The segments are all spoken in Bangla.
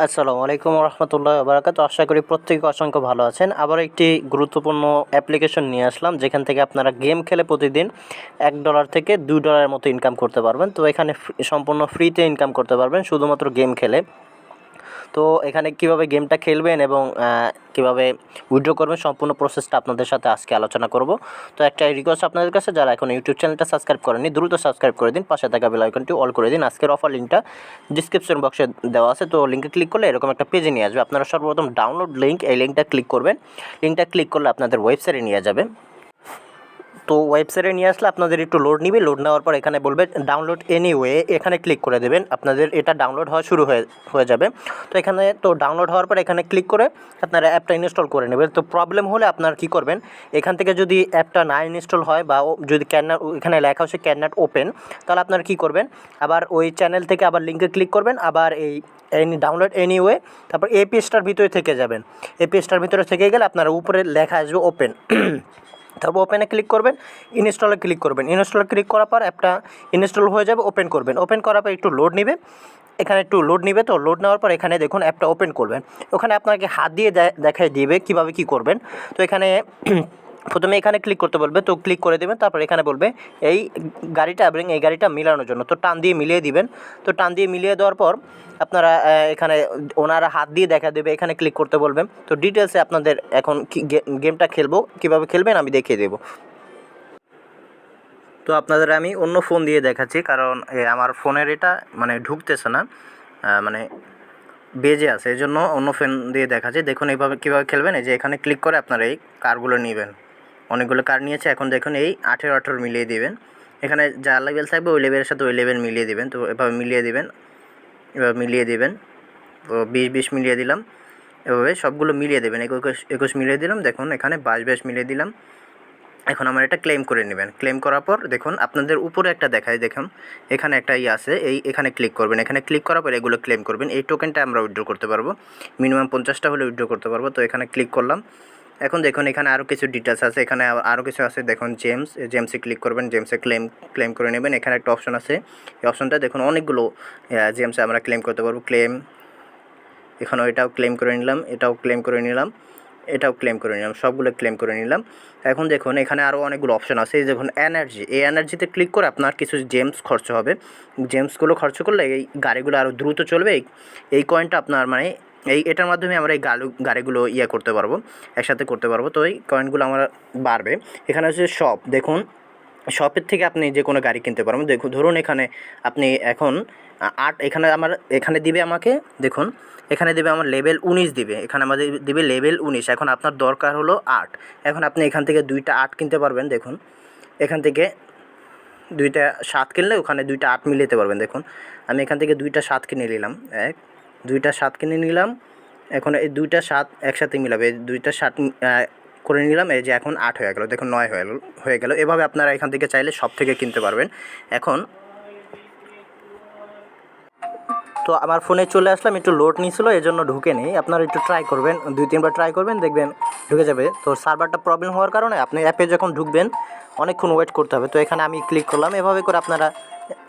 আসসালামু আলাইকুম রহমতুল্লাহ বারাকাতুহু। আশা করি প্রত্যেকে অসংখ্য ভালো আছেন। আবার একটি গুরুত্বপূর্ণ অ্যাপ্লিকেশন নিয়ে আসলাম, যেখান থেকে আপনারা গেম খেলে প্রতিদিন $1 থেকে $2 মতো ইনকাম করতে পারবেন। তো এখানে সম্পূর্ণ ফ্রিতে ইনকাম করতে পারবেন শুধুমাত্র গেম খেলে। তো এখানে কীভাবে গেমটা খেলবেন এবং কীভাবে উইথড্র করবেন সম্পূর্ণ প্রসেসটা আপনাদের সাথে আজকে আলোচনা করব। তো একটা রিকোয়েস্ট আপনাদের কাছে, যারা এখন ইউটিউব চ্যানেলটা সাবস্ক্রাইব করেননি দ্রুত সাবস্ক্রাইব করে দিন, পাশে থাকা বেল আইকনটি অল করে দিন। আজকের অফার লিঙ্কটা ডিসক্রিপশন বক্সে দেওয়া আছে, তো লিঙ্কে ক্লিক করলে এরকম একটা পেজে নিয়ে আসবে। আপনারা সর্বপ্রথম ডাউনলোড লিঙ্ক, এই লিঙ্কটা ক্লিক করবেন। লিঙ্কটা ক্লিক করলে আপনাদের ওয়েবসাইটে নিয়ে যাবে। তো ওয়েবসাইটে নিয়ে আসলে আপনাদের একটু লোড নিবে। লোড নেওয়ার পর এখানে বলবে ডাউনলোড এনিওয়ে, এখানে ক্লিক করে দেবেন। আপনাদের এটা ডাউনলোড হওয়া শুরু হয়ে যাবে। তো এখানে ডাউনলোড হওয়ার পর এখানে ক্লিক করে আপনারা অ্যাপটা ইনস্টল করে নেবেন। তো প্রবলেম হলে আপনারা কী করবেন, এখান থেকে যদি অ্যাপটা না ইনস্টল হয় বা যদি এখানে লেখা হচ্ছে ক্যান নট ওপেন, তাহলে আপনারা কী করবেন, আবার ওই চ্যানেল থেকে আবার লিঙ্কে ক্লিক করবেন, আবার এই ডাউনলোড এনিওয়ে, তারপর এই পেজটার ভিতরে থেকে যাবেন। এই পেজটার ভিতরে থেকে গেলে আপনারা উপরে লেখা আসবে ওপেন, তারপর ওপেনে ক্লিক করবেন, ইনস্টলে ক্লিক করবেন। ইনস্টলে ক্লিক করার পর অ্যাপটা ইনস্টল হয়ে যাবে। ওপেন করবেন, ওপেন করার পর একটু লোড নেবে। এখানে একটু লোড নেবে। তো লোড নেওয়ার পর এখানে দেখুন অ্যাপটা ওপেন করবেন। ওখানে আপনাকে হাত দিয়ে দেখাই দিবে কীভাবে কী করবেন। তো এখানে প্রথমে এখানে ক্লিক করতে বলবে, তো ক্লিক করে দেবেন। তারপর এখানে বলবে এই গাড়িটা এবং এই গাড়িটা মিলানোর জন্য, তো টান দিয়ে মিলিয়ে দিবেন। তো টান দিয়ে মিলিয়ে দেওয়ার পর আপনারা এখানে ওনারা হাত দিয়ে দেখা দেবে, এখানে ক্লিক করতে বলবেন। তো ডিটেলসে আপনাদের এখন গেমটা খেলবো, কীভাবে খেলবেন আমি দেখিয়ে দেবো। তো আপনাদের আমি অন্য ফোন দিয়ে দেখাচ্ছি, কারণ আমার ফোনের এটা মানে ঢুকতেছে না, মানে বেজে আছে, এই জন্য অন্য ফোন দিয়ে দেখাচ্ছি। দেখুন এইভাবে কীভাবে খেলবেন। এই যে এখানে ক্লিক করে আপনারা এই কারগুলো নেবেন। অনেকগুলো কার নিয়েছে। এখন দেখুন এই 18 মিলিয়ে দিবেন। এখানে যা লেভেল থাকবে ওই লেভেলের সাথে ওই লেভেল মিলিয়ে দিবেন। তো এভাবে মিলিয়ে দিবেন, এভাবে মিলিয়ে দিবেন। তো 20 মিলিয়ে দিলাম। এভাবে সবগুলো মিলিয়ে দেবেন। 21 মিলিয়ে দিলাম। দেখুন এখানে 22 মিলিয়ে দিলাম। এখন আমার এটা ক্লেম করে নেবেন। ক্লেম করার পর দেখুন আপনাদের উপরে একটা দেখায়, দেখুন এখানে একটা আছে, এখানে ক্লিক করবেন। এখানে ক্লিক করার পর এগুলো ক্লেম করবেন। এই টোকেনটা আমরা উইথড্র করতে পারবো, মিনিমাম 50টা হলে উইথড্র করতে পারবো। তো এখানে ক্লিক করলাম। এখন দেখুন এখানে আরও কিছু ডিটেলস আছে, এখানে আরও কিছু আছে। দেখুন জেমসে ক্লিক করবেন, জেমসে ক্লেম করে নেবেন। এখানে একটা অপশন আছে, এই অপশনটা দেখুন অনেকগুলো জেমসে আমরা ক্লেম করতে পারবো। এখানে এটাও ক্লেম করে নিলাম, এটাও ক্লেম করে নিলাম, এটাও ক্লেম করে নিলাম, সবগুলো ক্লেম করে নিলাম। এখন দেখুন এখানে আরও অনেকগুলো অপশন আছে। এই দেখুন এনার্জি, এই এনার্জিতে ক্লিক করে আপনার কিছু জেমস খরচ হবে। জেমসগুলো খরচ করলে এই গাড়িগুলো আরও দ্রুত চলবে। এই কয়েনটা আপনার মানে এটার মাধ্যমে আমরা এই গাড়িগুলো করতে পারবো, একসাথে করতে পারবো। তো এই কয়েনগুলো আমার বাড়বে। এখানে হচ্ছে শপ, দেখুন শপের থেকে আপনি যে কোনো গাড়ি কিনতে পারবেন। দেখুন ধরুন এখানে আপনি এখন 8, এখানে দিবে আমাকে, দেখুন এখানে দেবে আমার লেভেল 19 দিবে, এখানে আমাদের দিবে লেভেল 19। এখন আপনার দরকার হলো 8। এখন আপনি এখান থেকে 2টা 8 কিনতে পারবেন। দেখুন এখান থেকে 2টা 7 কিনলে ওখানে 2টা 8 মিলিয়ে পারবেন। দেখুন আমি এখান থেকে 2টা 7 কিনে নিলাম, 2টা 7 কিনে নিলাম। এখন এই 2টা 7 একসাথে মিলাবে, 2টা 7 করে নিলাম। এই যে এখন 8 হয়ে গেল, দেখুন 9 হয়ে গেল। এভাবে আপনারা এখান থেকে চাইলে সব থেকে কিনতে পারবেন। এখন তো আমার ফোনে চলে আসলাম, একটু লোড নিয়েছিল এই জন্য ঢুকে নেই। আপনারা একটু ট্রাই করবেন, 2-3বার ট্রাই করবেন, দেখবেন ঢুকে যাবে। তো সার্ভারটা প্রবলেম হওয়ার কারণে আপনি অ্যাপে যখন ঢুকবেন অনেকক্ষণ ওয়েট করতে হবে। তো এখানে আমি ক্লিক করলাম। এভাবে করে আপনারা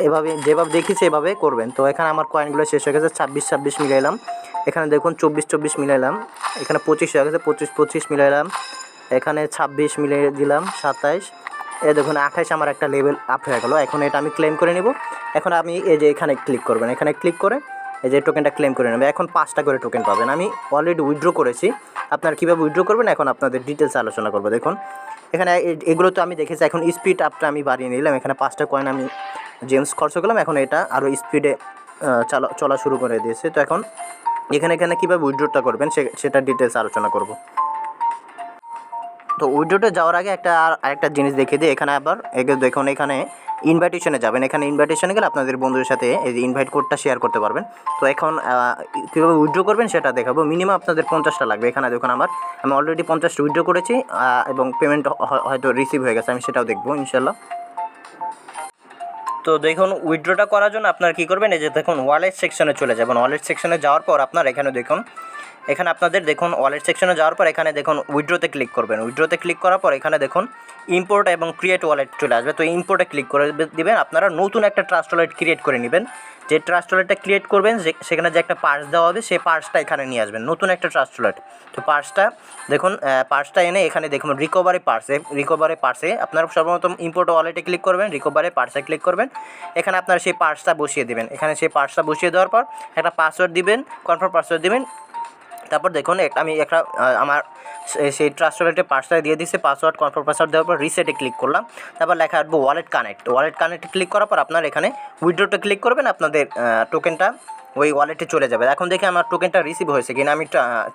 এভাবে যেভাবে দেখিয়েছি এভাবে করবেন। তো এখানে আমার কয়েনগুলো শেষ হয়ে গেছে। 26 মিলাইলাম। এখানে দেখুন 24 মিলাইলাম। এখানে 25 হয়ে গেছে, 25 মিলাইলাম। এখানে 26 মিলিয়ে দিলাম, 27। দেখুন 28 আমার একটা লেভেল আপ হয়ে গেল। এখন এটা আমি ক্লেম করে নেব। এখন আমি এই যে এখানে ক্লিক করবেন, এখানে ক্লিক করে এই যে টোকেনটা ক্লেম করে নেবে। এখন 5টা করে টোকেন পাবেন। আমি অলরেডি উইথড্র করেছি। আপনারা কীভাবে উইথড্র করবেন এখন আপনাদের ডিটেলস আলোচনা করবো। দেখুন এখানে এগুলো তো আমি দেখেছি। এখন স্পিড আপটা আমি বাড়িয়ে নিলাম। এখানে 5টা কয়েন আমি জেমস খরচ করলাম। এখন এটা আরও স্পিডে চলা শুরু করে দিয়েছে। তো এখন এখানে কীভাবে উইথড্রটা করবেন সেটা ডিটেলস আলোচনা করব। তো উইথড্রতে যাওয়ার আগে আরেকটা জিনিস দেখিয়ে দিই। এখানে আবার দেখুন এখানে ইনভাইটেশনে যাবেন। এখানে ইনভাইটেশনে গেলে আপনাদের বন্ধুদের সাথে এই যে ইনভাইট কোডটা শেয়ার করতে পারবেন। তো এখন কীভাবে উইথড্র করবেন সেটা দেখাবো। মিনিমাম আপনাদের 50টা লাগবে। এখানে দেখুন আমি অলরেডি 50টা উইথড্র করেছি এবং পেমেন্ট হয়তো রিসিভ হয়ে গেছে, আমি সেটাও দেখবো ইনশাল্লাহ। তো দেখুন উইথড্রটা করার জন্য আপনারা কী করবেন, এই যে দেখুন ওয়ালেট সেকশনে চলে যাবেন। ওয়ালেট সেকশনে যাওয়ার পর আপনার এখানে দেখুন এখানে আপনাদের দেখুন ওয়ালেট সেকশনে যাওয়ার পর এখানে দেখুন উইথড্রোতে ক্লিক করবেন। উইথড্রোতে ক্লিক করার পর এখানে দেখুন ইম্পোর্ট এবং ক্রিয়েট ওয়ালেট চলে আসবে। তো ইম্পোর্টে ক্লিক করে দিবেন। আপনারা নতুন একটা ট্রাস্ট ওয়ালেট ক্রিয়েট করে নেবেন। যে ট্রাস্ট ওয়ালেটটা ক্রিয়েট করবেন সেখানে যে একটা পার্স দেওয়া হবে সেই পার্সটা এখানে নিয়ে আসবেন, নতুন একটা ট্রাস্ট ওয়ালেট। তো পার্সটা দেখুন, পার্সটা এনে এখানে দেখুন রিকভারি পার্সে আপনারা সর্বপ্রথম ইম্পোর্ট ওয়ালেটে ক্লিক করবেন, রিকভারি পার্সে ক্লিক করবেন। এখানে আপনারা সেই পার্সটা বসিয়ে দেবেন। এখানে সেই পার্সটা বসিয়ে দেওয়ার পর একটা পাসওয়ার্ড দিবেন, কনফার্ম পাসওয়ার্ড দিবেন। তারপর দেখুন আমি একটা আমার সেই ট্রাস্ট ওয়ালেটের পাসওয়ার্ড দিয়ে দিচ্ছি। পাসওয়ার্ড কনফার্ম পাসওয়ার্ড দেওয়ার পর রিসেটে ক্লিক করলাম। তারপর লেখা আসবে ওয়ালেট কানেক্টে ক্লিক করার পর আপনার এখানে উইথড্রোতে ক্লিক করবেন। আপনাদের টোকেনটা ওই ওয়ালেটে চলে যাবে। এখন দেখি আমার টোকেনটা রিসিভ হয়েছে কিনা। আমি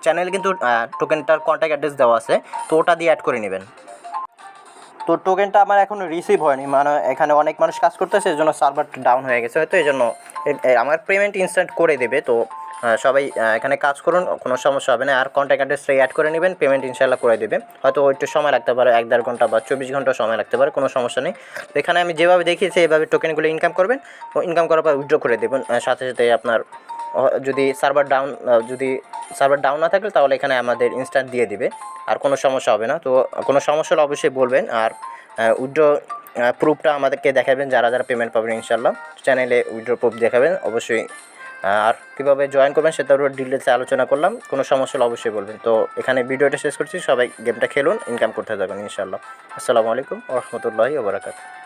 চ্যানেলে কিন্তু টোকেনটার কন্ট্যাক্ট অ্যাড্রেস দেওয়া আছে, তো ওটা দিয়ে অ্যাড করে নেবেন। তো টোকেনটা আমার এখনও রিসিভ হয়নি, মানে এখানে অনেক মানুষ কাজ করতেছে, এই জন্য সার্ভারটা ডাউন হয়ে গেছে হয়তো, এই জন্য আমার পেমেন্ট ইনস্ট্যান্ট করে দেবে। তো সবাই এখানে কাজ করুন, কোনো সমস্যা হবে না। আর কন্ট্যাক্ট অ্যাড্রেসটা অ্যাড করে নেবেন, পেমেন্ট ইনশাল্লাহ করে দেবে। হয়তো একটু সময় লাগতে পারে, 1-1.5 ঘন্টা বা 24 ঘন্টা সময় লাগতে পারে, কোনো সমস্যা নেই। তো এখানে আমি যেভাবে দেখিয়েছি এইভাবে টোকেনগুলো ইনকাম করবেন। ও ইনকাম করার পর উইথড্র করে দেবেন। সাথে সাথে আপনার যদি সার্ভার ডাউন না থাকে তাহলে এখানে আমাদের ইনস্ট্যান্ট দিয়ে দিবে, আর কোনো সমস্যা হবে না। তো কোনো সমস্যা হলে অবশ্যই বলবেন। আর উইথড্র প্রুফটা আমাদেরকে দেখাবেন, যারা পেমেন্ট পাবেন ইনশাল্লাহ চ্যানেলে উইথড্র প্রুফ দেখাবেন অবশ্যই। আর কীভাবে জয়েন করবেন সেটার উপর ডিটেলসে আলোচনা করলাম। কোনো সমস্যা হলে অবশ্যই বলবেন। তো এখানে ভিডিওটা শেষ করছি। সবাই গেমটা খেলুন, ইনকাম করতে থাকুন ইনশাল্লাহ। আসসালামু আলাইকুম ওয়া রাহমাতুল্লাহি ওয়া বারাকাতুহু।